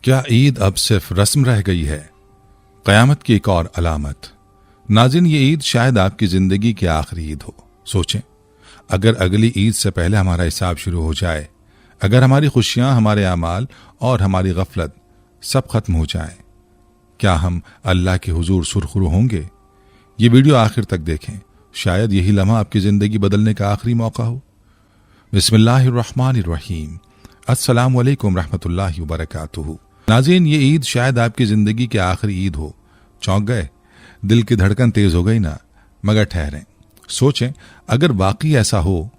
क्या ईद अब सिर्फ रस्म रह गई है? क़यामत की एक और अलामत। नाज़रीन, ये ईद शायद आपकी ज़िंदगी की आखिरी ईद हो। सोचें, अगर अगली ईद से पहले हमारा हिसाब शुरू हो जाए, अगर हमारी खुशियां, हमारे अमाल और हमारी गफलत सब खत्म हो जाए, क्या हम अल्लाह के हुजूर सुरखरू होंगे? ये वीडियो आखिर तक देखें, शायद यही लम्हा आपकी ज़िंदगी बदलने का आखिरी मौका हो। बिस्मिल्लाहिर्रहमानिर्रहीम। अस्सलामु अलैकुम रहमतुल्लाहि व बरकातुहू। नाज़रीन, ये ईद शायद आपकी ज़िंदगी की आखिरी ईद हो। चौंक गए? दिल की धड़कन तेज हो गई ना? मगर ठहरें, सोचें, अगर वाकई ऐसा हो,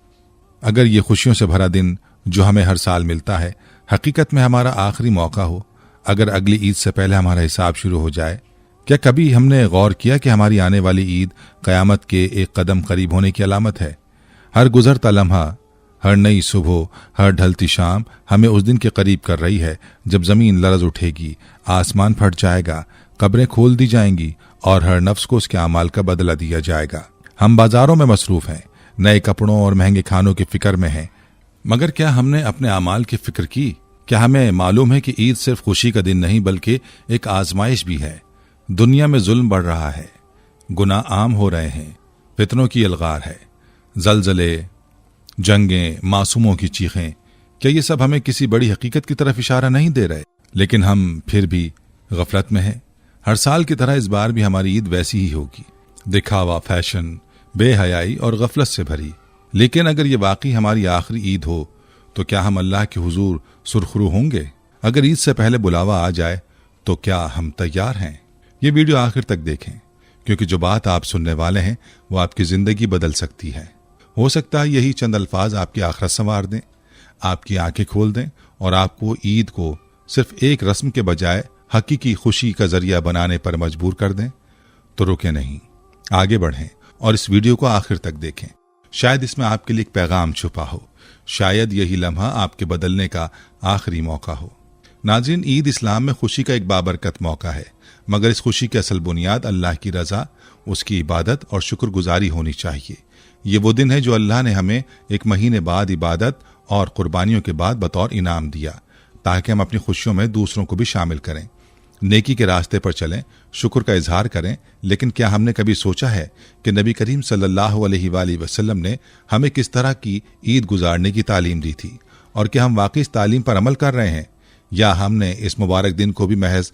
अगर ये खुशियों से भरा दिन जो हमें हर साल मिलता है हकीकत में हमारा आखिरी मौका हो, अगर अगली ईद से पहले हमारा हिसाब शुरू हो जाए, क्या कभी हमने गौर किया कि हमारी आने वाली ईद क़यामत के एक कदम करीब होने की अलामत है? हर गुजरता लम्हा, हर नई सुबह, हर ढलती शाम हमें उस दिन के करीब कर रही है जब ज़मीन लरज़ उठेगी, आसमान फट जाएगा, कब्रें खोल दी जाएंगी और हर नफ्स को उसके अमाल का बदला दिया जाएगा। हम बाजारों में मसरूफ़ हैं, नए कपड़ों और महंगे खानों की फिक्र में हैं, मगर क्या हमने अपने अमाल की फिक्र की? क्या हमें मालूम है कि ईद सिर्फ खुशी का दिन नहीं बल्कि एक आजमाइश भी है? दुनिया में जुल्म बढ़ रहा है, गुनाह आम हो रहे हैं, फितनों की अलगार है, जलजले, जंगें, मासूमों की चीखें, क्या ये सब हमें किसी बड़ी हकीकत की तरफ इशारा नहीं दे रहे? लेकिन हम फिर भी गफलत में हैं। हर साल की तरह इस बार भी हमारी ईद वैसी ही होगी, दिखावा, फैशन, बेहयाई और गफलत से भरी। लेकिन अगर ये वाकई हमारी आखिरी ईद हो तो क्या हम अल्लाह के हुजूर सुरखरू होंगे? अगर ईद से पहले बुलावा आ जाए तो क्या हम तैयार हैं? ये वीडियो आखिर तक देखें, क्योंकि जो बात आप सुनने वाले हैं वो आपकी ज़िंदगी बदल सकती है। हो सकता है यही चंद अल्फाज आपकी आखिरत संवार दें, आपकी आंखें खोल दें और आपको ईद को सिर्फ एक रस्म के बजाय हकीकी खुशी का जरिया बनाने पर मजबूर कर दें। तो रुके नहीं, आगे बढ़ें और इस वीडियो को आखिर तक देखें। शायद इसमें आपके लिए एक पैगाम छुपा हो, शायद यही लम्हा आपके बदलने का आखिरी मौका हो। नाज़रीन, ईद इस्लाम में खुशी का एक बाबरकत मौका है, मगर इस खुशी की असल बुनियाद अल्लाह की रज़ा, उसकी इबादत और शुक्रगुजारी होनी चाहिए। ये वो दिन है जो अल्लाह ने हमें एक महीने बाद इबादत और कुर्बानियों के बाद बतौर इनाम दिया, ताकि हम अपनी खुशियों में दूसरों को भी शामिल करें, नेकी के रास्ते पर चलें, शुक्र का इजहार करें। लेकिन क्या हमने कभी सोचा है कि नबी करीम सल्लल्लाहु अलैहि वसल्लम ने हमें किस तरह की ईद गुजारने की तालीम दी थी, और क्या हम वाकई इस तालीम पर अमल कर रहे हैं, या हमने इस मुबारक दिन को भी महज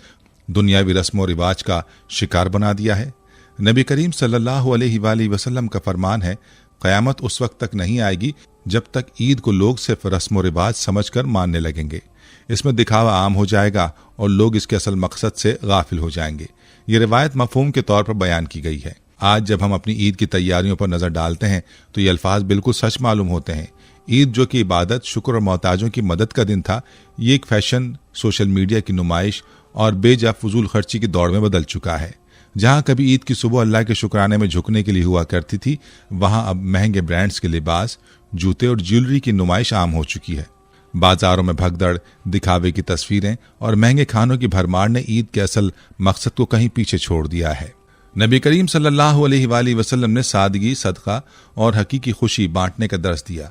दुनियावी रस्म और रिवाज का शिकार बना दिया है? नबी करीम सल्लल्लाहु अलैहि वसल्लम का फरमान है, क़यामत उस वक्त तक नहीं आएगी जब तक ईद को लोग सिर्फ रस्म और रिवाज समझकर मानने लगेंगे। इसमें दिखावा आम हो जाएगा और लोग इसके असल मकसद से गाफिल हो जाएंगे। ये रिवायत मफहूम के तौर पर बयान की गई है। आज जब हम अपनी ईद की तैयारियों पर नजर डालते हैं तो ये अल्फाज बिल्कुल सच मालूम होते हैं। ईद जो कि इबादत, शुक्र और मोहताजों की मदद का दिन था, ये एक फैशन, सोशल मीडिया की नुमाइश और बेजा फजूल खर्ची की दौड़ में बदल चुका है। जहां कभी ईद की सुबह अल्लाह के शुक्राने में झुकने के लिए हुआ करती थी, वहां अब महंगे ब्रांड्स के लिबास, जूते और ज्वेलरी की नुमाइश आम हो चुकी है। बाजारों में भगदड़, दिखावे की तस्वीरें और महंगे खानों की भरमार ने ईद के असल मकसद को कहीं पीछे छोड़ दिया है। नबी करीम सल्लल्लाहु अलैहि वसल्लम ने सादगी, सदका और हकीकी खुशी बांटने का दर्स दिया,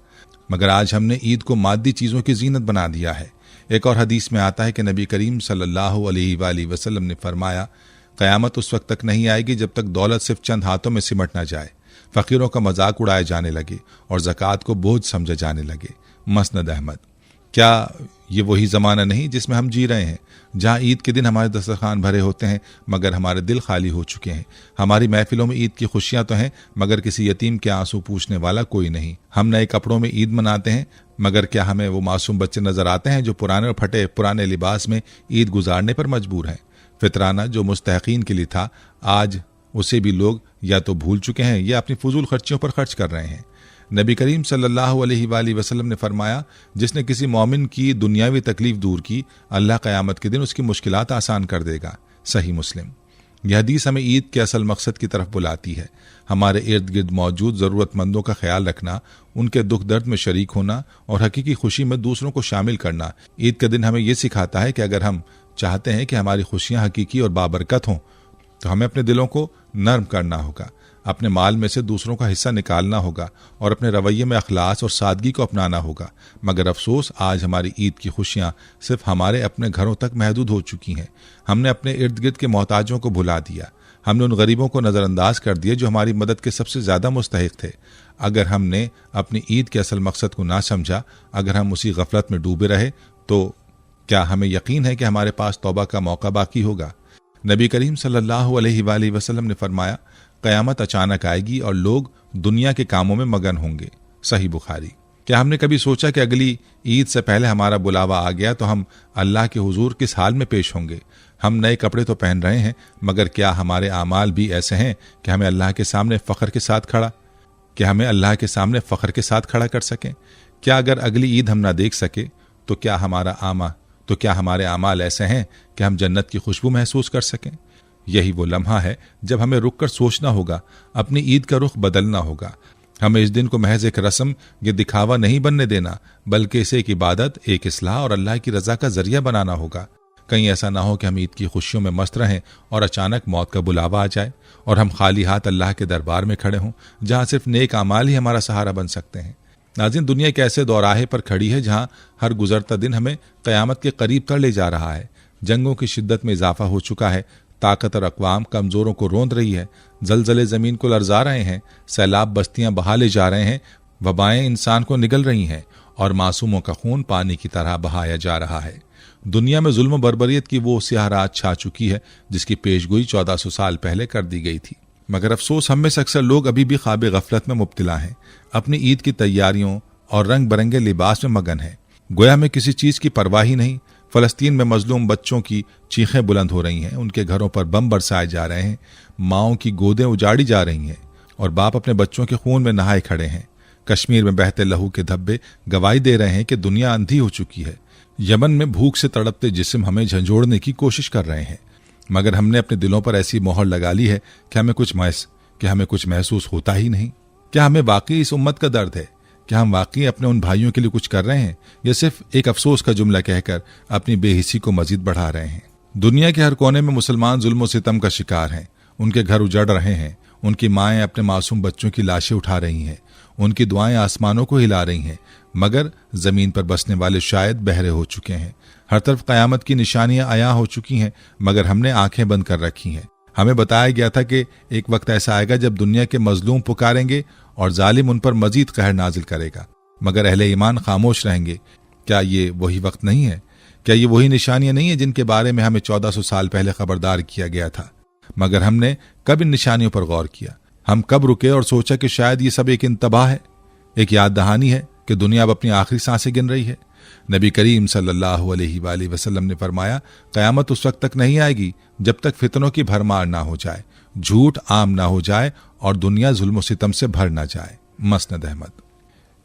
मगर आज हमने ईद को मादी चीज़ों की जीनत बना दिया है। एक और हदीस में आता है कि नबी करीम सल्लल्लाहु अलैहि वसल्लम ने फरमाया, क़यामत उस वक्त तक नहीं आएगी जब तक दौलत सिर्फ चंद हाथों में सिमट न जाए, फ़कीरों का मजाक उड़ाए जाने लगे और ज़कात को बोझ समझे जाने लगे। मसनद अहमद। क्या ये वही ज़माना नहीं जिसमें हम जी रहे हैं, जहाँ ईद के दिन हमारे दस्तरखान भरे होते हैं मगर हमारे दिल खाली हो चुके हैं? हमारी महफिलों में ईद की खुशियाँ तो हैं, मगर किसी यतीम के आंसू पूछने वाला कोई नहीं। हम नए कपड़ों में ईद मनाते हैं, मगर क्या हमें वो मासूम बच्चे नजर आते हैं जो पुराने और फटे पुराने लिबास में ईद गुजारने पर मजबूर हैं? फितराना जो मुस्तहकीन के लिए था, आज उसे भी लोग या तो भूल चुके हैं या अपनी फजूल खर्चियों पर खर्च कर रहे हैं। नबी करीम सल्लल्लाहु अलैहि वसल्लम ने फरमाया, जिसने किसी मोमिन की दुनियावी तकलीफ दूर की, अल्लाह क़यामत के दिन उसकी मुश्किलात आसान कर देगा। सही मुस्लिम। यह हदीस हमें ईद के असल मकसद की तरफ बुलाती है। हमारे इर्द गिर्द मौजूद ज़रूरतमंदों का ख्याल रखना, उनके दुख दर्द में शरीक होना और हकीकी खुशी में दूसरों को शामिल करना। ईद का दिन हमें यह सिखाता है कि अगर हम चाहते हैं कि हमारी खुशियाँ हकीकी और बाबरकत हों तो हमें अपने दिलों को नर्म करना होगा, अपने माल में से दूसरों का हिस्सा निकालना होगा और अपने रवैये में अखलास और सादगी को अपनाना होगा। मगर अफसोस, आज हमारी ईद की खुशियां सिर्फ हमारे अपने घरों तक महदूद हो चुकी हैं। हमने अपने इर्द गिर्द के मोहताजों को भुला दिया। हमने उन गरीबों को नज़रअंदाज कर दिया जो हमारी मदद के सबसे ज़्यादा मुस्तहिक थे। अगर हमने अपनी ईद के असल मकसद को ना समझा, अगर हम उसी गफलत में डूबे रहे, तो क्या हमें यकीन है कि हमारे पास तौबा का मौका बाकी होगा? नबी करीम सल्लल्लाहु अलैहि वसल्लम ने फरमाया, क़यामत अचानक आएगी और लोग दुनिया के कामों में मगन होंगे। सही बुखारी। क्या हमने कभी सोचा कि अगली ईद से पहले हमारा बुलावा आ गया तो हम अल्लाह के हुजूर किस हाल में पेश होंगे? हम नए कपड़े तो पहन रहे हैं, मगर क्या हमारे आमाल भी ऐसे हैं कि हमें अल्लाह के सामने फ़ख्र के साथ खड़ा कर सकें? क्या अगर अगली ईद हम ना देख सके तो क्या हमारे आमाल ऐसे हैं कि हम जन्नत की खुशबू महसूस कर सकें? यही वो लम्हा है जब हमें रुक कर सोचना होगा, अपनी ईद का रुख बदलना होगा। हमें इस दिन को महज एक रस्म या दिखावा नहीं बनने देना, बल्कि इसे एक इबादत, एक इस्लाह और अल्लाह की रजा का जरिया बनाना होगा। कहीं ऐसा ना हो कि हम ईद की खुशियों में मस्त रहें और अचानक मौत का बुलावा आ जाए और हम खाली हाथ अल्लाह के दरबार में खड़े हों, जहां सिर्फ नेक आमाल ही हमारा सहारा बन सकते हैं। नाज़रीन, दुनिया एक ऐसे दौराहे पर खड़ी है जहां हर गुजरता दिन हमें क़यामत के करीब कर ले जा रहा है। जंगों की शिद्दत में इजाफा हो चुका है, ताकतवर अक़वाम कमज़ोरों को रोंद रही है, जलजले ज़मीन को लरजा रहे हैं, सैलाब बस्तियां बहा ले जा रहे हैं, वबाएं इंसान को निगल रही हैं और मासूमों का खून पानी की तरह बहाया जा रहा है। दुनिया में जुल्म बर्बरियत की वो स्याह रात छा चुकी है जिसकी पेशगोई 1400 साल पहले कर दी गई थी। मगर अफसोस, हम में से अक्सर लोग अभी भी ख्वाब गफलत में मुब्तला हैं, अपनी ईद की तैयारियों और रंग बिरंगे लिबास में मगन हैं। गोया में किसी चीज़ की परवाह ही नहीं। फ़लस्तीन में मजलूम बच्चों की चीखें बुलंद हो रही हैं, उनके घरों पर बम बरसाए जा रहे हैं, माओं की गोदें उजाड़ी जा रही हैं और बाप अपने बच्चों के खून में नहाए खड़े हैं। कश्मीर में बहते लहू के धब्बे गवाही दे रहे हैं कि दुनिया अंधी हो चुकी है। यमन में भूख से तड़पते जिस्म हमें झंझोड़ने की कोशिश कर रहे हैं, मगर हमने अपने दिलों पर ऐसी मोहर लगा ली है कि हमें कुछ महसूस होता ही नहीं। क्या हमें वाकई इस उम्मत का दर्द है? क्या हम वाकई अपने उन भाइयों के लिए कुछ कर रहे हैं, या सिर्फ एक अफसोस का जुमला कहकर अपनी बेहिसी को मजीद बढ़ा रहे हैं? दुनिया के हर कोने में मुसलमान जुल्म और सितम का शिकार हैं। उनके घर उजड़ रहे हैं, उनकी माएँ अपने मासूम बच्चों की लाशें उठा रही हैं, उनकी दुआएं आसमानों को हिला रही हैं, मगर जमीन पर बसने वाले शायद बहरे हो चुके हैं। हर तरफ कयामत की निशानियां आया हो चुकी हैं, मगर हमने आंखें बंद कर रखी हैं। हमें बताया गया था कि एक वक्त ऐसा आएगा जब दुनिया के मजलूम पुकारेंगे और जालिम उन पर मजीद कहर नाजिल करेगा, मगर अहले ईमान खामोश रहेंगे। क्या ये वही वक्त नहीं है? क्या ये वही निशानियां नहीं है जिनके बारे में हमें 1400 साल पहले खबरदार किया गया था? मगर हमने कब इन निशानियों पर गौर किया? हम कब रुके और सोचा कि शायद ये सब एक इंतबाह है, एक याद दहानी है कि दुनिया अब अपनी आखिरी सांसें गिन रही है? नबी करीम सल्लल्लाहु अलैहि वसल्लम ने फरमाया, क़यामत उस वक्त तक नहीं आएगी जब तक फितनों की भरमार ना हो जाए, झूठ आम ना हो जाए और दुनिया जुल्म सितम से भर ना जाए। मसनद अहमद।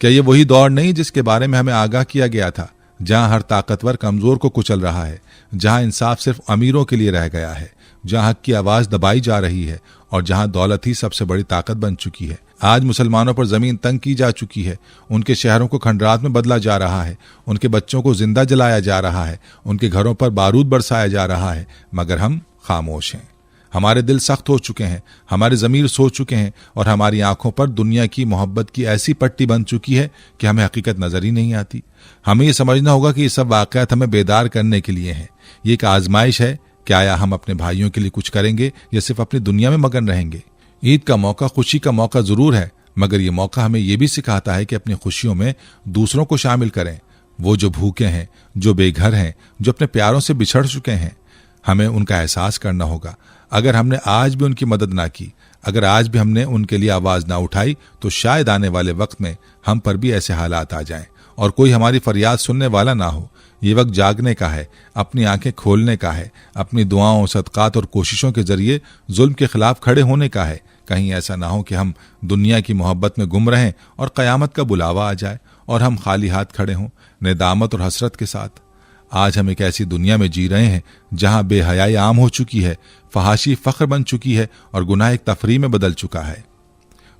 क्या ये वही दौर नहीं जिसके बारे में हमें आगाह किया गया था, जहां हर ताकतवर कमजोर को कुचल रहा है, जहां इंसाफ सिर्फ अमीरों के लिए रह गया है, जहां हक की आवाज दबाई जा रही है और जहां दौलत ही सबसे बड़ी ताकत बन चुकी है? आज मुसलमानों पर जमीन तंग की जा चुकी है, उनके शहरों को खंडरात में बदला जा रहा है, उनके बच्चों को जिंदा जलाया जा रहा है, उनके घरों पर बारूद बरसाया जा रहा है, मगर हम खामोश हैं। हमारे दिल सख्त हो चुके हैं, हमारे ज़मीर सो चुके हैं और हमारी आंखों पर दुनिया की मोहब्बत की ऐसी पट्टी बन चुकी है कि हमें हकीकत नजर ही नहीं आती। हमें ये समझना होगा कि ये सब वाक़यात हमें बेदार करने के लिए हैं। ये एक आजमाइश है कि आया हम अपने भाइयों के लिए कुछ करेंगे या सिर्फ अपनी दुनिया में मगन रहेंगे। ईद का मौका खुशी का मौका जरूर है, मगर ये मौका हमें ये भी सिखाता है कि अपनी खुशियों में दूसरों को शामिल करें। वो जो भूखे हैं, जो बेघर हैं, जो अपने प्यारों से बिछड़ चुके हैं, हमें उनका एहसास करना होगा। अगर हमने आज भी उनकी मदद ना की, अगर आज भी हमने उनके लिए आवाज ना उठाई, तो शायद आने वाले वक्त में हम पर भी ऐसे हालात आ जाएं और कोई हमारी फरियाद सुनने वाला ना हो। ये वक्त जागने का है, अपनी आंखें खोलने का है, अपनी दुआओं, सदकात और कोशिशों के जरिए जुल्म के खिलाफ खड़े होने का है। कहीं ऐसा ना हो कि हम दुनिया की मोहब्बत में गुम रहें और क़यामत का बुलावा आ जाए और हम खाली हाथ खड़े हों, नेदामत और हसरत के साथ। आज हम एक ऐसी दुनिया में जी रहे हैं जहां बेहयाई आम हो चुकी है, फहाशी फख्र बन चुकी है और गुनाह एक तफरीह में बदल चुका है।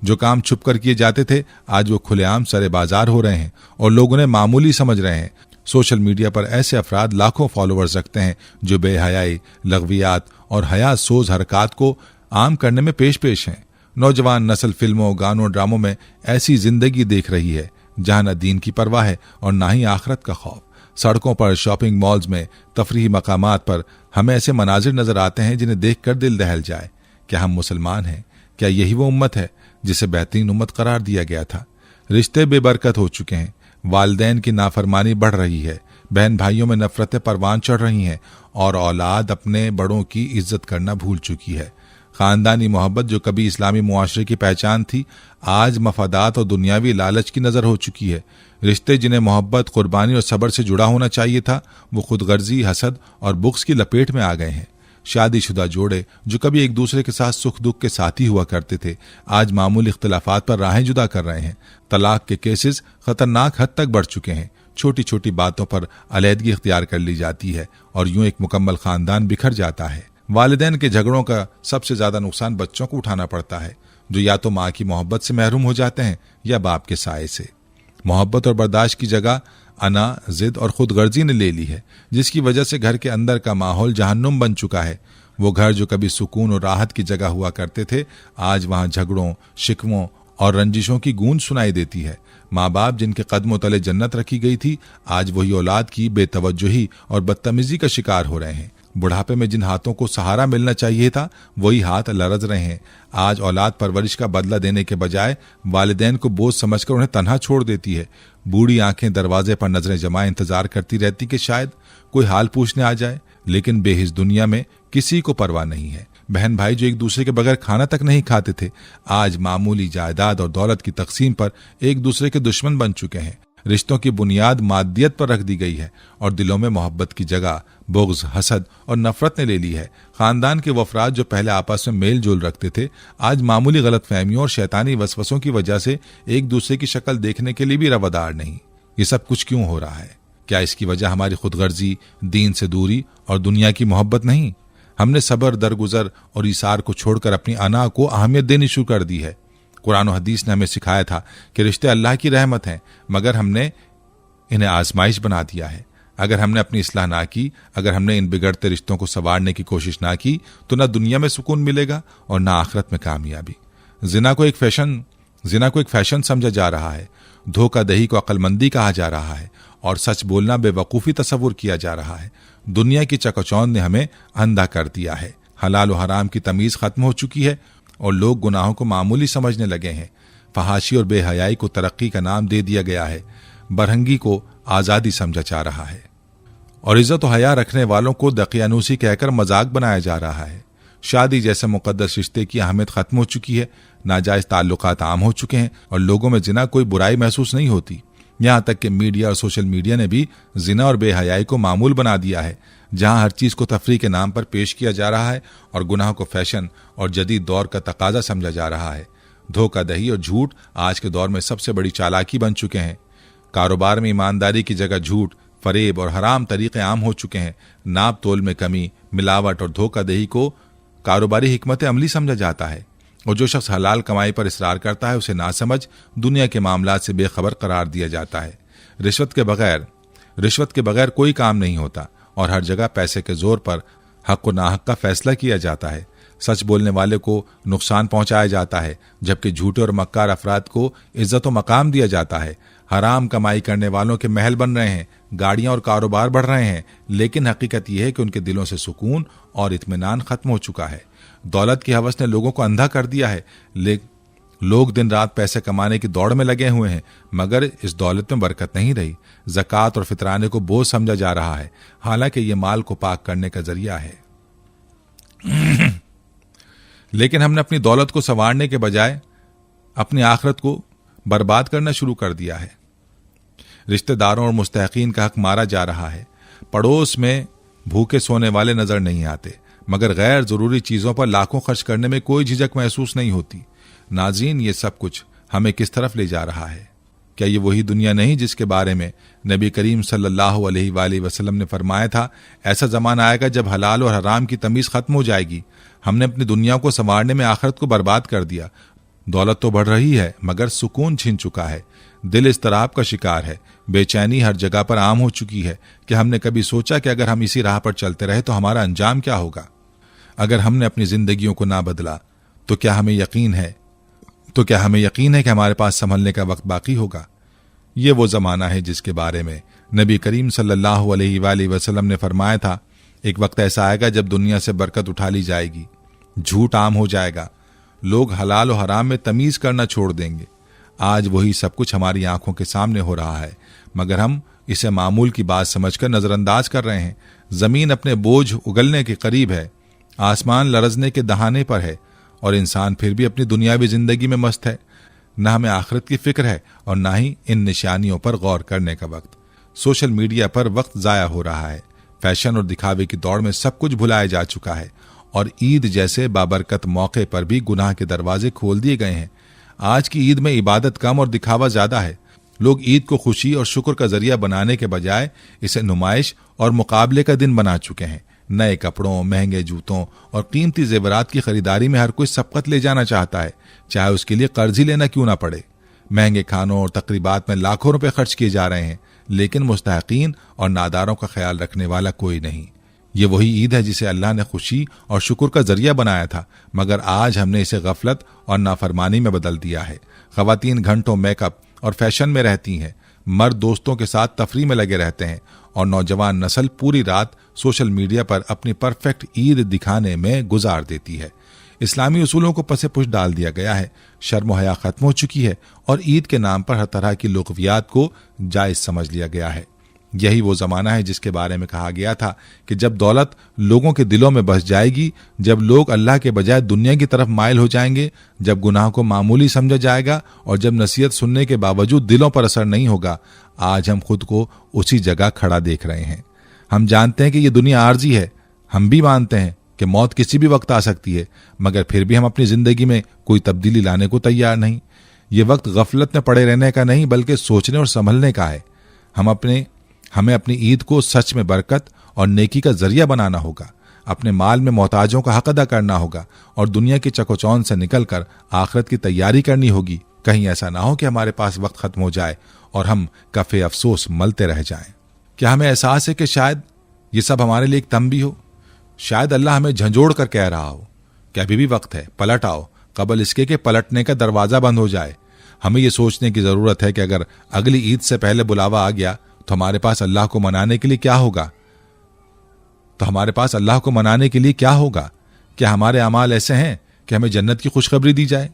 जो काम छुप कर किए जाते थे, आज वो खुलेआम सरे बाजार हो रहे हैं और लोग उन्हें मामूली समझ रहे हैं। सोशल मीडिया पर ऐसे अफराद लाखों फॉलोअर्स रखते हैं जो बेहयाई, लग़वियात और हया सोज हरकत को आम करने में पेश हैं। नौजवान नस्ल फिल्मों, गानों, ड्रामों में ऐसी जिंदगी देख रही है जहां न दीन की परवाह है और ना ही आखिरत का खौफ। सड़कों पर, शॉपिंग मॉल्स में, तफरीही मकामात पर हमें ऐसे मनाजिर नजर आते हैं जिन्हें देखकर दिल दहल जाए। क्या हम मुसलमान हैं? क्या यही वो उम्मत है जिसे बेहतरीन उम्मत करार दिया गया था? रिश्ते बेबरकत हो चुके हैं, वालिदैन की नाफरमानी बढ़ रही है, बहन भाइयों में नफरतें परवान चढ़ रही हैं और औलाद अपने बड़ों की इज्जत करना भूल चुकी है। खानदानी मोहब्बत जो कभी इस्लामी मुआशरे की पहचान थी, आज मफादात और दुनियावी लालच की नजर हो चुकी है। रिश्ते जिन्हें मोहब्बत, कुर्बानी और सब्र से जुड़ा होना चाहिए था, वो खुदगर्जी, हसद और बुग़्ज़ की लपेट में आ गए हैं। शादीशुदा जोड़े जो कभी एक दूसरे के साथ सुख दुख के साथी हुआ करते थे, आज मामूली इख्तिलाफात पर राहें जुदा कर रहे हैं। तलाक के केसेस खतरनाक हद तक बढ़ चुके हैं। छोटी छोटी बातों पर अलहदगी इख्तियार कर ली जाती है और यूं एक मुकम्मल खानदान बिखर जाता है। वालिदैन के झगड़ों का सबसे ज्यादा नुकसान बच्चों को उठाना पड़ता है, जो या तो माँ की मोहब्बत से महरूम हो जाते हैं या बाप के साये से। मोहब्बत और बर्दाश्त की जगह अना, जिद और खुदगर्जी ने ले ली है, जिसकी वजह से घर के अंदर का माहौल जहन्नुम बन चुका है। वो घर जो कभी सुकून और राहत की जगह हुआ करते थे, आज वहां झगड़ों, शिकवों और रंजिशों की गूंज सुनाई देती है। माँ बाप जिनके कदमों तले जन्नत रखी गई थी, आज वही औलाद की बेतवज्जुही और बदतमीजी का शिकार हो रहे हैं। बुढ़ापे में जिन हाथों को सहारा मिलना चाहिए था, वही हाथ लरज रहे हैं। आज औलाद परवरिश का बदला देने के बजाय वालिदैन को बोझ समझकर उन्हें तन्हा छोड़ देती है। बूढ़ी आंखें दरवाजे पर नजरें जमाए इंतजार करती रहती कि शायद कोई हाल पूछने आ जाए, लेकिन बेहिस दुनिया में किसी को परवाह नहीं है। बहन भाई जो एक दूसरे के बगैर खाना तक नहीं खाते थे, आज मामूली जायदाद और दौलत की तकसीम पर एक दूसरे के दुश्मन बन चुके हैं। रिश्तों की बुनियाद मादियत पर रख दी गई है और दिलों में मोहब्बत की जगह बुग़्ज़, हसद और नफरत ने ले ली है। खानदान के वफराद जो पहले आपस में मेल जोल रखते थे, आज मामूली गलतफहमियों और शैतानी वसवसों की वजह से एक दूसरे की शक्ल देखने के लिए भी रवादार नहीं। ये सब कुछ क्यों हो रहा है? क्या इसकी वजह हमारी खुदगर्जी, दीन से दूरी और दुनिया की मोहब्बत नहीं? हमने सब्र, दरगुजर और ईसार को छोड़कर अपनी अना को अहमियत देनी शुरू कर दी है। कुरान और हदीस ने हमें सिखाया था कि रिश्ते अल्लाह की रहमत हैं, मगर हमने इन्हें आजमाइश बना दिया है। अगर हमने अपनी इस्लाह ना की, अगर हमने इन बिगड़ते रिश्तों को संवारने की कोशिश ना की, तो ना दुनिया में सुकून मिलेगा और ना आखिरत में कामयाबी। जिना को एक फैशन समझा जा रहा है, धोखाधड़ी को अक्लमंदी कहा जा रहा है और सच बोलना बेवकूफ़ी तस्वुर किया जा रहा है। दुनिया की चकाचौंध ने हमें अंधा कर दिया है। हलाल और हराम की तमीज़ खत्म हो चुकी है और लोग गुनाहों को मामूली समझने लगे हैं। फहाशी और बेहयाई को तरक्की का नाम दे दिया गया है। बरहंगी को आज़ादी समझा जा रहा है और इज्जत और हया रखने वालों को दकियानूसी कहकर मजाक बनाया जा रहा है। शादी जैसे मुकद्दस रिश्ते की अहमियत खत्म हो चुकी है। नाजायज ताल्लुकात आम हो चुके हैं और लोगों में जिना कोई बुराई महसूस नहीं होती। यहाँ तक कि मीडिया और सोशल मीडिया ने भी जिना और बेहयाई को मामूल बना दिया है, जहाँ हर चीज़ को तफरीह के नाम पर पेश किया जा रहा है और गुनाह को फैशन और जदीद दौर का तकाजा समझा जा रहा है। धोखाधड़ी और झूठ आज के दौर में सबसे बड़ी चालाकी बन चुके हैं। कारोबार में ईमानदारी की जगह झूठ, फरेब और हराम तरीके आम हो चुके हैं। नाप तोल में कमी, मिलावट और धोखाधड़ी को कारोबारी हिकमत अमली समझा जाता है और जो शख्स हलाल कमाई पर इसरार करता है, उसे नासमझ, दुनिया के मामलात से बेखबर करार दिया जाता है। रिश्वत के बगैर कोई काम नहीं होता और हर जगह पैसे के जोर पर हक और नाहक का फैसला किया जाता है। सच बोलने वाले को नुकसान पहुंचाया जाता है, जबकि झूठे और मक्कार अफराद को इज्जत और मकाम दिया जाता है। हराम कमाई करने वालों के महल बन रहे हैं, गाड़ियां और कारोबार बढ़ रहे हैं, लेकिन हकीकत यह है कि उनके दिलों से सुकून और इत्मीनान खत्म हो चुका है। दौलत की हवस ने लोगों को अंधा कर दिया है। लोग दिन रात पैसे कमाने की दौड़ में लगे हुए हैं, मगर इस दौलत में बरकत नहीं रही। ज़कात और फितराने को बोझ समझा जा रहा है, हालांकि ये माल को पाक करने का जरिया है। लेकिन हमने अपनी दौलत को संवारने के बजाय अपनी आखिरत को बर्बाद करना शुरू कर दिया है। रिश्तेदारों और मुस्तहकीन का हक मारा जा रहा है। पड़ोस में भूखे सोने वाले नजर नहीं आते, मगर गैर जरूरी चीजों पर लाखों खर्च करने में कोई झिझक महसूस नहीं होती। नाज़रीन, ये सब कुछ हमें किस तरफ ले जा रहा है? क्या ये वही दुनिया नहीं जिसके बारे में नबी करीम सल्लल्लाहु अलैहि वसल्लम ने फरमाया था, ऐसा जमाना आएगा जब हलाल और हराम की तमीज खत्म हो जाएगी। हमने अपनी दुनिया को संवारने में आखिरत को बर्बाद कर दिया। दौलत तो बढ़ रही है, मगर सुकून छिन चुका है। दिल इस्तराब का शिकार है। बेचैनी हर जगह पर आम हो चुकी है। कि हमने कभी सोचा कि अगर हम इसी राह पर चलते रहे तो हमारा अंजाम क्या होगा? अगर हमने अपनी जिंदगियों को ना बदला तो क्या हमें यकीन है तो क्या हमें यकीन है कि हमारे पास संभलने का वक्त बाकी होगा? ये वो ज़माना है जिसके बारे में नबी करीम सल्लल्लाहु अलैहि वसल्लम ने फरमाया था, एक वक्त ऐसा आएगा जब दुनिया से बरकत उठा ली जाएगी, झूठ आम हो जाएगा, लोग हलाल और हराम में तमीज़ करना छोड़ देंगे। आज वही सब कुछ हमारी आंखों के सामने हो रहा है, मगर हम इसे मामूल की बात समझकर नज़रअंदाज कर रहे हैं। ज़मीन अपने बोझ उगलने के करीब है, आसमान लरजने के दहाने पर है, और इंसान फिर भी अपनी दुनियावी जिंदगी में मस्त है। न हमें आखिरत की फिक्र है और न ही इन निशानियों पर गौर करने का वक्त। सोशल मीडिया पर वक्त ज़ाया हो रहा है। फैशन और दिखावे की दौड़ में सब कुछ भुलाया जा चुका है और ईद जैसे बाबरकत मौके पर भी गुनाह के दरवाजे खोल दिए गए हैं। आज की ईद में इबादत कम और दिखावा ज्यादा है। लोग ईद को खुशी और शुक्र का जरिया बनाने के बजाय इसे नुमाइश और मुकाबले का दिन बना चुके हैं। नए कपड़ों, महंगे जूतों और कीमती जेवरात की खरीदारी में हर कोई सबकत ले जाना चाहता है, चाहे उसके लिए कर्ज ही लेना क्यों ना पड़े। महंगे खानों और तकरीबात में लाखों रुपए खर्च किए जा रहे हैं, लेकिन मुस्तहकीन और नादारों का ख्याल रखने वाला कोई नहीं। ये वही ईद है जिसे अल्लाह ने खुशी और शुक्र का जरिया बनाया था, मगर आज हमने इसे गफलत और नाफरमानी में बदल दिया है। खवातीन घंटों मेकअप और फैशन में रहती हैं, मर्द दोस्तों के साथ तफरी में लगे रहते हैं और नौजवान नस्ल पूरी रात सोशल मीडिया पर अपनी परफेक्ट ईद दिखाने में गुजार देती है। इस्लामी उसूलों को पसे पुश डाल दिया गया है, शर्म और हया खत्म हो चुकी है और ईद के नाम पर हर तरह की लुग़वियात को जायज़ समझ लिया गया है। यही वो ज़माना है जिसके बारे में कहा गया था कि जब दौलत लोगों के दिलों में बस जाएगी, जब लोग अल्लाह के बजाय दुनिया की तरफ माइल हो जाएंगे, जब गुनाह को मामूली समझा जाएगा और जब नसीहत सुनने के बावजूद दिलों पर असर नहीं होगा। आज हम खुद को उसी जगह खड़ा देख रहे हैं। हम जानते हैं कि ये दुनिया आर्जी है, हम भी मानते हैं कि मौत किसी भी वक्त आ सकती है, मगर फिर भी हम अपनी जिंदगी में कोई तब्दीली लाने को तैयार नहीं। ये वक्त गफलत में पड़े रहने का नहीं, बल्कि सोचने और संभलने का है। हमें अपनी ईद को सच में बरकत और नेकी का जरिया बनाना होगा। अपने माल में मोहताजों का हक अदा करना होगा और दुनिया की चकोचौंध से निकलकर आखिरत की तैयारी करनी होगी। कहीं ऐसा ना हो कि हमारे पास वक्त खत्म हो जाए और हम कफे अफसोस मलते रह जाएं। क्या हमें एहसास है कि शायद ये सब हमारे लिए एक तंबी हो? शायद अल्लाह हमें झंझोड़ कर कह रहा हो कि अभी भी वक्त है, पलट आओ, कबल इसके के पलटने का दरवाजा बंद हो जाए। हमें ये सोचने की जरूरत है कि अगर अगली ईद से पहले बुलावा आ गया तो हमारे पास अल्लाह को मनाने के लिए क्या होगा? क्या हमारे अमाल ऐसे हैं कि हमें जन्नत की खुशखबरी दी जाए?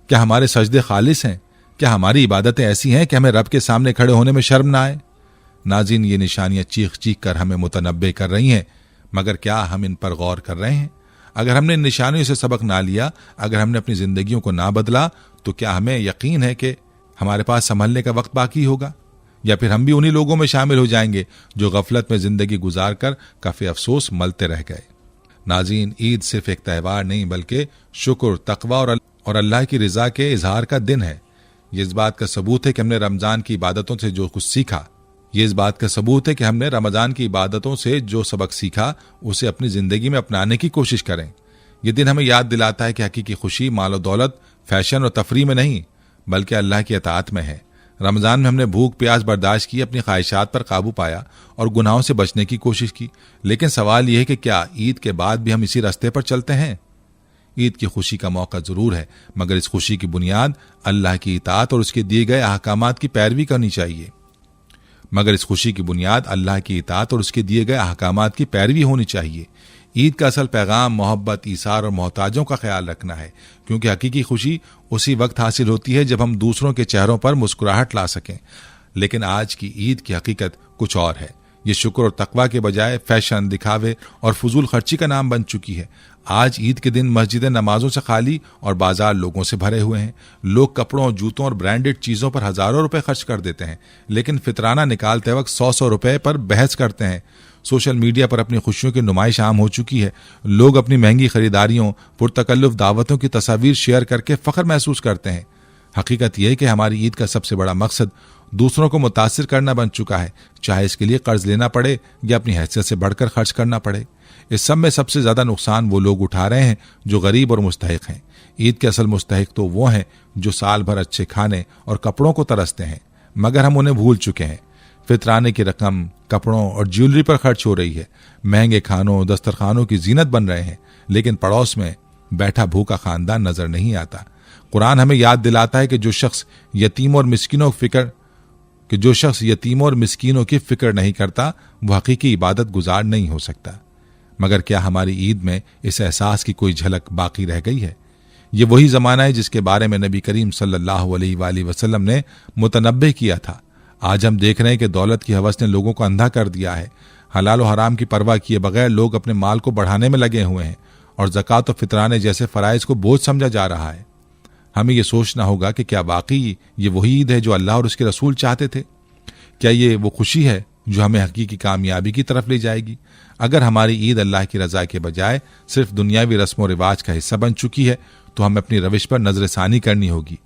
क्या हमारे सजदे खालिस हैं? क्या हमारी इबादतें ऐसी हैं कि हमें रब के सामने खड़े होने में शर्म ना आए? नाज़रीन, ये निशानियां चीख चीख कर हमें मुतनब्बे कर रही हैं, मगर क्या हम इन पर गौर कर रहे हैं? अगर हमने इन निशानियों से सबक ना लिया, अगर हमने अपनी जिंदगियों को ना बदला, तो क्या हमें यकीन है कि हमारे पास संभलने का वक्त बाकी होगा? या फिर हम भी उन्हीं लोगों में शामिल हो जाएंगे जो गफलत में जिंदगी गुजार कर काफी अफसोस मलते रह गए। नाज़रीन, ईद सिर्फ एक त्यौहार नहीं बल्कि शुक्र, तकवा और अल्लाह की रिजा के इजहार का दिन है। ये इस बात का सबूत है कि हमने रमजान की इबादतों से जो कुछ सीखा, जो सबक सीखा उसे अपनी जिंदगी में अपनाने की कोशिश करें। ये दिन हमें याद दिलाता है कि हकीकी खुशी माल और दौलत, फैशन और तफरी में नहीं बल्कि अल्लाह की अताअत में है। रमजान में हमने भूख प्यास बर्दाश्त की, अपनी ख्वाहिशात पर काबू पाया और गुनाहों से बचने की कोशिश की। लेकिन सवाल यह है कि क्या ईद के बाद भी हम इसी रास्ते पर चलते हैं? ईद की खुशी का मौका जरूर है, मगर इस खुशी की बुनियाद अल्लाह की इताअत और उसके दिए गए अहकामात की पैरवी करनी चाहिए। ईद का असल पैगाम मोहब्बत, ईसार और मोहताजों का ख्याल रखना है, क्योंकि हकीकी खुशी उसी वक्त हासिल होती है जब हम दूसरों के चेहरों पर मुस्कुराहट ला सकें। लेकिन आज की ईद की हकीकत कुछ और है। ये शुक्र और तकवा के बजाय फैशन, दिखावे और फजूल खर्ची का नाम बन चुकी है। आज ईद के दिन मस्जिदें नमाजों से खाली और बाजार लोगों से भरे हुए हैं। लोग कपड़ों, जूतों और ब्रांडेड चीजों पर हजारों रुपए खर्च कर देते हैं, लेकिन फितराना निकालते वक्त 100 रुपए पर बहस करते हैं। सोशल मीडिया पर अपनी खुशियों की नुमाइश आम हो चुकी है। लोग अपनी महंगी खरीदारियों, पुरतकल्लुफ दावतों की तस्वीर शेयर करके फख्र महसूस करते हैं। हकीकत यह है कि हमारी ईद का सबसे बड़ा मकसद दूसरों को मुतासिर करना बन चुका है, चाहे इसके लिए कर्ज लेना पड़े या अपनी हैसियत से बढ़कर खर्च करना पड़े। इस सब में सबसे ज्यादा नुकसान वो लोग उठा रहे हैं जो गरीब और मुस्तहिक हैं। ईद के असल मुस्तहिक तो वो हैं जो साल भर अच्छे खाने और कपड़ों को तरसते हैं, मगर हम उन्हें भूल चुके हैं। फितराने की रकम कपड़ों और ज्वेलरी पर खर्च हो रही है। महंगे खानों, दस्तरखानों की जीनत बन रहे हैं, लेकिन पड़ोस में बैठा भूखा खानदान नजर नहीं आता। कुरान हमें याद दिलाता है कि जो शख्स यतीमों और मिस्कीनों की फिक्र नहीं करता वह हकीकी इबादत गुजार नहीं हो सकता। मगर क्या हमारी ईद में इस एहसास की कोई झलक बाकी रह गई है? ये वही जमाना है जिसके बारे में नबी करीम सल्लल्लाहु अलैहि वसल्लम ने मुतनब्बे किया था। आज हम देख रहे हैं कि दौलत की हवस ने लोगों को अंधा कर दिया है। हलाल और हराम की परवाह किए बगैर लोग अपने माल को बढ़ाने में लगे हुए हैं और ज़कात और फितराने जैसे फराइज को बोझ समझा जा रहा है। हमें ये सोचना होगा कि क्या वाकई ये वही ईद है जो अल्लाह और उसके रसूल चाहते थे? क्या ये वो खुशी है जो हमें हकीकी कामयाबी की तरफ ले जाएगी? अगर हमारी ईद अल्लाह की रजा के बजाय सिर्फ दुनियावी रस्म व रिवाज का हिस्सा बन चुकी है तो हमें अपनी रविश पर नजरसानी करनी होगी।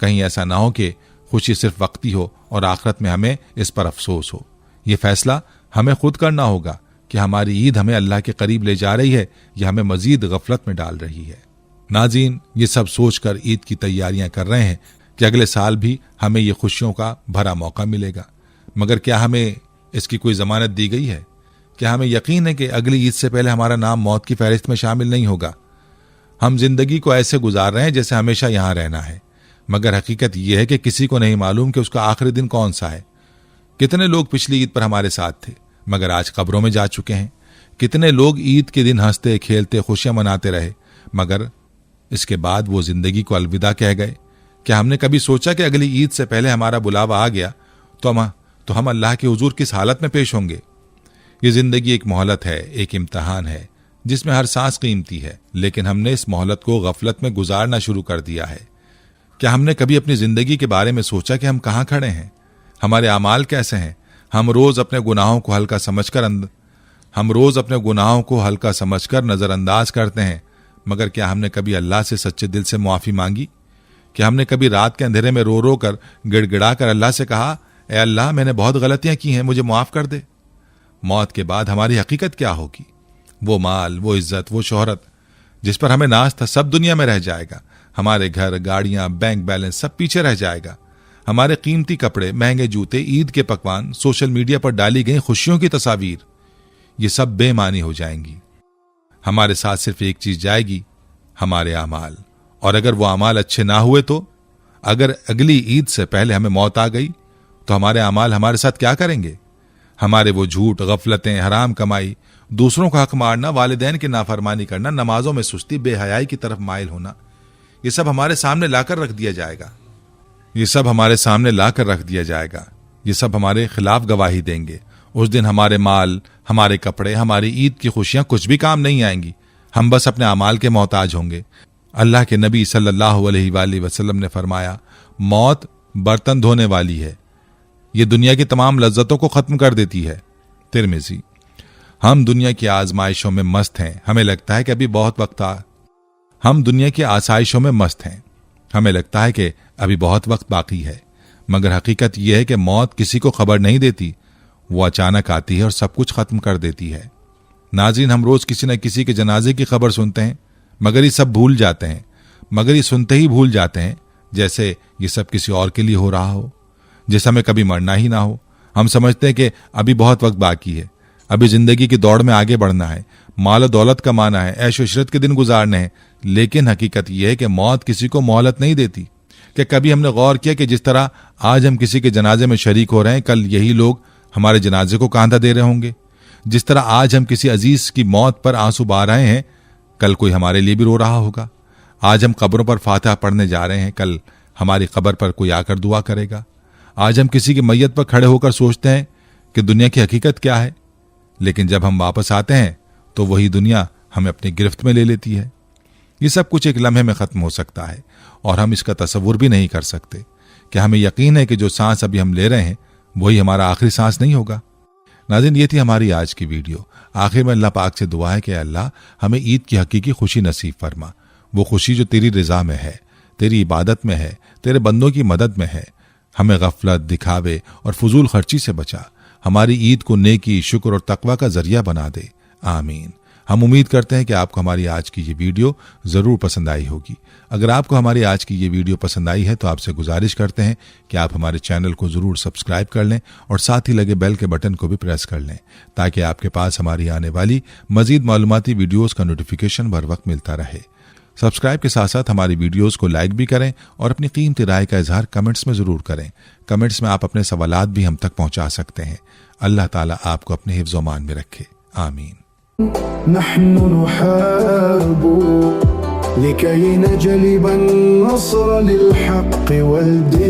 कहीं ऐसा ना हो कि खुशी सिर्फ वक्ती हो और आखिरत में हमें इस पर अफसोस हो। ये फैसला हमें खुद करना होगा कि हमारी ईद हमें अल्लाह के करीब ले जा रही है या हमें मजीद गफलत में डाल रही है। नाज़रीन, ये सब सोचकर ईद की तैयारियां कर रहे हैं कि अगले साल भी हमें ये खुशियों का भरा मौका मिलेगा। मगर क्या हमें इसकी कोई जमानत दी गई है? क्या हमें यकीन है कि अगली ईद से पहले हमारा नाम मौत की फहरिस्त में शामिल नहीं होगा? हम जिंदगी को ऐसे गुजार रहे हैं जैसे हमेशा यहां रहना है, मगर हकीकत यह है कि किसी को नहीं मालूम कि उसका आखिरी दिन कौन सा है। कितने लोग पिछली ईद पर हमारे साथ थे मगर आज कब्रों में जा चुके हैं। कितने लोग ईद के दिन हंसते खेलते खुशियां मनाते रहे मगर इसके बाद वो जिंदगी को अलविदा कह गए। क्या हमने कभी सोचा कि अगली ईद से पहले हमारा बुलावा आ गया तो हम अल्लाह के हुजूर किस हालत में पेश होंगे? ये जिंदगी एक मोहलत है, एक इम्तहान है जिसमें हर सांस कीमती है, लेकिन हमने इस मोहलत को गफलत में गुजारना शुरू कर दिया है। क्या हमने कभी अपनी जिंदगी के बारे में सोचा कि हम कहाँ खड़े हैं? हमारे अमाल कैसे हैं? हम रोज अपने गुनाहों को हल्का समझकर नजरअंदाज करते हैं, मगर क्या हमने कभी अल्लाह से सच्चे दिल से मुआफी मांगी? क्या हमने कभी रात के अंधेरे में रो रो कर गिड़गिड़ा कर अल्लाह से कहा, ए अल्लाह, मैंने बहुत गलतियां की हैं, मुझे माफ कर दे? मौत के बाद हमारी हकीकत क्या होगी? वो माल, वो इज्जत, वो शोहरत जिस पर हमें नाज था सब दुनिया में रह जाएगा। हमारे घर, गाड़ियां, बैंक बैलेंस सब पीछे रह जाएगा। हमारे कीमती कपड़े, महंगे जूते, ईद के पकवान, सोशल मीडिया पर डाली गई खुशियों की तस्वीर, ये सब बेमानी हो जाएंगी। हमारे साथ सिर्फ एक चीज जाएगी, हमारे अमाल। और अगर वो अमाल अच्छे ना हुए तो? अगर अगली ईद से पहले हमें मौत आ गई तो हमारे अमाल हमारे साथ क्या करेंगे? हमारे वो झूठ, गफलतें, हराम कमाई, दूसरों का हक मारना, वालिदैन की नाफरमानी करना, नमाजों में सुस्ती, बेहयाई की तरफ माइल होना, ये सब हमारे सामने लाकर रख दिया जाएगा। ये सब हमारे खिलाफ गवाही देंगे। उस दिन हमारे माल, हमारे कपड़े, हमारी ईद की खुशियां कुछ भी काम नहीं आएंगी। हम बस अपने अमाल के मोहताज होंगे। अल्लाह के नबी सल्लल्लाहु अलैहि वसल्लम ने फरमाया, मौत बर्तन धोने वाली है, ये दुनिया की तमाम लज्जतों को खत्म कर देती है। तिरमिज़ी। हम दुनिया की आजमाइशों में मस्त हैं, हमें लगता है कि अभी बहुत वक्त बाकी है, मगर हकीकत यह है कि मौत किसी को खबर नहीं देती, वो अचानक आती है और सब कुछ खत्म कर देती है। नाज़रीन, हम रोज किसी न किसी के जनाजे की खबर सुनते हैं मगर ये सुनते ही भूल जाते हैं जैसे ये सब किसी और के लिए हो रहा हो, जैसे हमें कभी मरना ही ना हो। हम समझते हैं कि अभी बहुत वक्त बाकी है, अभी जिंदगी की दौड़ में आगे बढ़ना है, माल और दौलत कमाना है, ऐश इशरत के दिन गुजारने हैं। लेकिन हकीकत यह है कि मौत किसी को मोहलत नहीं देती। क्या कभी हमने गौर किया कि जिस तरह आज हम किसी के जनाजे में शरीक हो रहे हैं, कल यही लोग हमारे जनाजे को कांधा दे रहे होंगे? जिस तरह आज हम किसी अजीज की मौत पर आंसू बहा रहे हैं, कल कोई हमारे लिए भी रो रहा होगा। आज हम कब्रों पर फातिहा पढ़ने जा रहे हैं, कल हमारी कब्र पर कोई आकर दुआ करेगा। आज हम किसी की मैयत पर खड़े होकर सोचते हैं कि दुनिया की हकीकत क्या है, लेकिन जब हम वापस आते हैं तो वही दुनिया हमें अपनी गिरफ्त में ले लेती है। ये सब कुछ एक लम्हे में खत्म हो सकता है और हम इसका तसव्वुर भी नहीं कर सकते। क्या हमें यकीन है कि जो सांस अभी हम ले रहे हैं वही हमारा आखिरी सांस नहीं होगा? नाज़रीन, ये थी हमारी आज की वीडियो। आखिर में अल्लाह पाक से दुआ है कि अल्लाह हमें ईद की हकीकी खुशी नसीब फरमा, वो खुशी जो तेरी रज़ा में है, तेरी इबादत में है, तेरे बंदों की मदद में है। हमें गफलत, दिखावे और फजूल खर्ची से बचा, हमारी ईद को नेकी, शुक्र और तकवा का जरिया बना दे। आमीन। हम उम्मीद करते हैं कि आपको हमारी आज की ये वीडियो ज़रूर पसंद आई होगी। अगर आपको हमारी आज की ये वीडियो पसंद आई है तो आपसे गुजारिश करते हैं कि आप हमारे चैनल को ज़रूर सब्सक्राइब कर लें और साथ ही लगे बेल के बटन को भी प्रेस कर लें ताकि आपके पास हमारी आने वाली मज़ीद मालूमाती वीडियोज़ का नोटिफिकेशन बर वक्त मिलता रहे। सब्सक्राइब के साथ साथ हमारी वीडियोस को लाइक भी करें और अपनी कीमती राय का इजहार कमेंट्स में ज़रूर करें। कमेंट्स में आप अपने सवालात भी हम तक पहुंचा सकते हैं। अल्लाह ताला आपको अपने हिफ्ज़ व मान में रखे। आमीन। नहनु नुहारबु लिकई नजलिब अन्नस्र लिलहक़्क़ि वल्दीन।